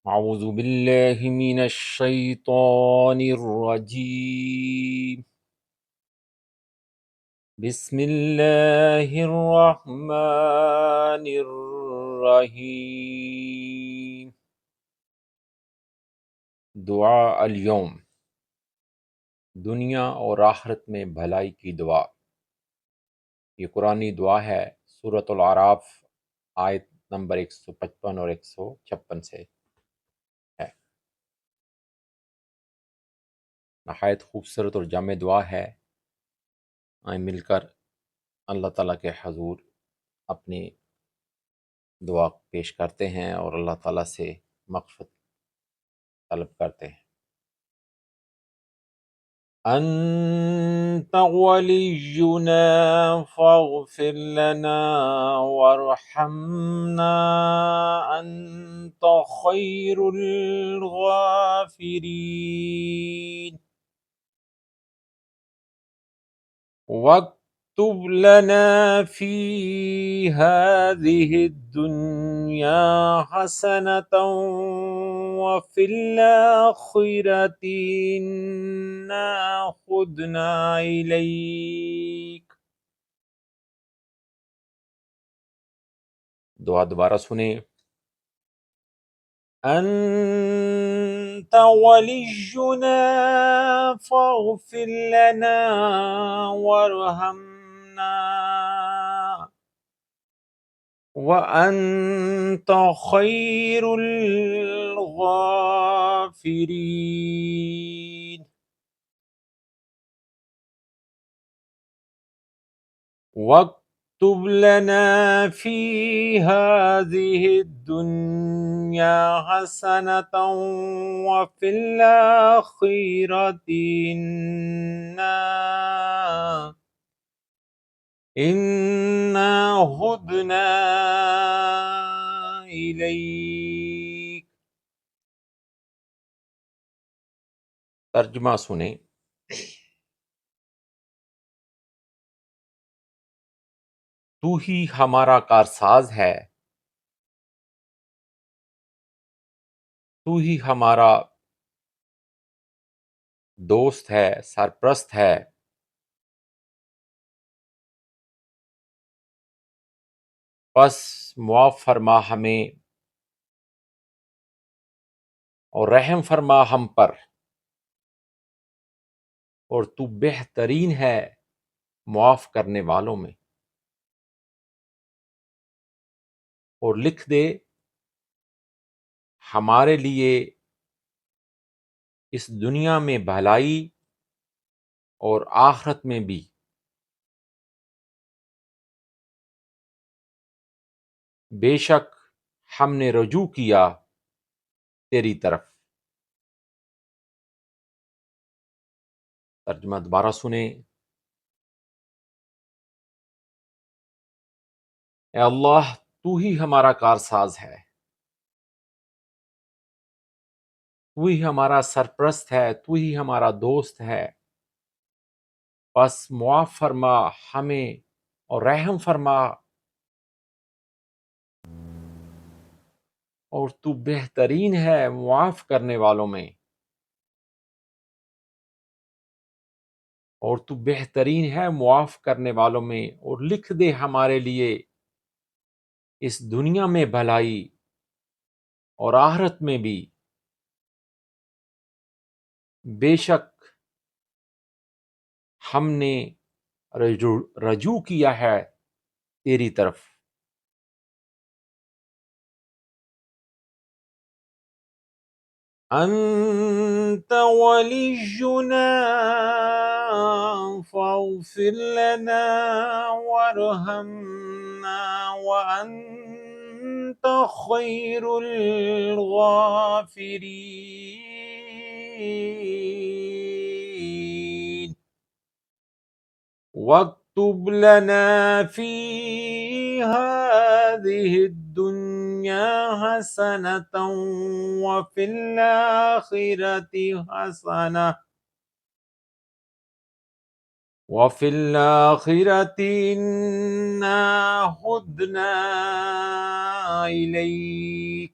اعوذ باللہ من الشیطان الرجیم بسم اللہ الرحمن الرحیم۔ دعا الیوم، دنیا اور آخرت میں بھلائی کی دعا۔ یہ قرآنی دعا ہے، سورۃ الاعراف آیت نمبر 155 اور 156 سے ہے۔ نہایت خوبصورت اور جامع دعا ہے۔ آئیں مل کر اللہ تعالیٰ کے حضور اپنی دعا پیش کرتے ہیں اور اللہ تعالیٰ سے مغفرت طلب کرتے ہیں۔ انت ولینا فاغفر لنا وارحمنا انت خیر الغافرین واکتب لنا فی هذه الدنیا حسنة وفی الآخرة إنا هدنا إلیک۔ دعا دوبارہ سنیں۔ انت ولینا فاغفر لنا وارحمنا وأنت خير الغافرين واكتب لنا في هذه الدنيا حسنة وفي الآخرة إنا هدنا إلیک۔ ترجمہ سنیں۔ تو ہی ہمارا کارساز ہے، تو ہی ہمارا دوست ہے، سرپرست ہے، پس معاف فرما ہمیں اور رحم فرما ہم پر، اور تو بہترین ہے معاف کرنے والوں میں، اور لکھ دے ہمارے لیے اس دنیا میں بھلائی اور آخرت میں بھی۔ بے شک ہم نے رجوع کیا تیری طرف۔ ترجمہ دوبارہ سنیں۔ اے اللہ، تو ہی ہمارا کارساز ہے، تو ہی ہمارا سرپرست ہے، تو ہی ہمارا دوست ہے، پس معاف فرما ہمیں اور رحم فرما، اور تو بہترین ہے معاف کرنے والوں میں، اور تو بہترین ہے معاف کرنے والوں میں، اور لکھ دے ہمارے لیے اس دنیا میں بھلائی اور آخرت میں بھی۔ بے شک ہم نے رجوع کیا ہے تیری طرف۔ انت ولینا فاغفر لنا وارحمنا وانت خیر الغافرین واکتب لنا فی هذه الدنیا حسنة وفی الآخرة حسنة إنا هدنا إلیک۔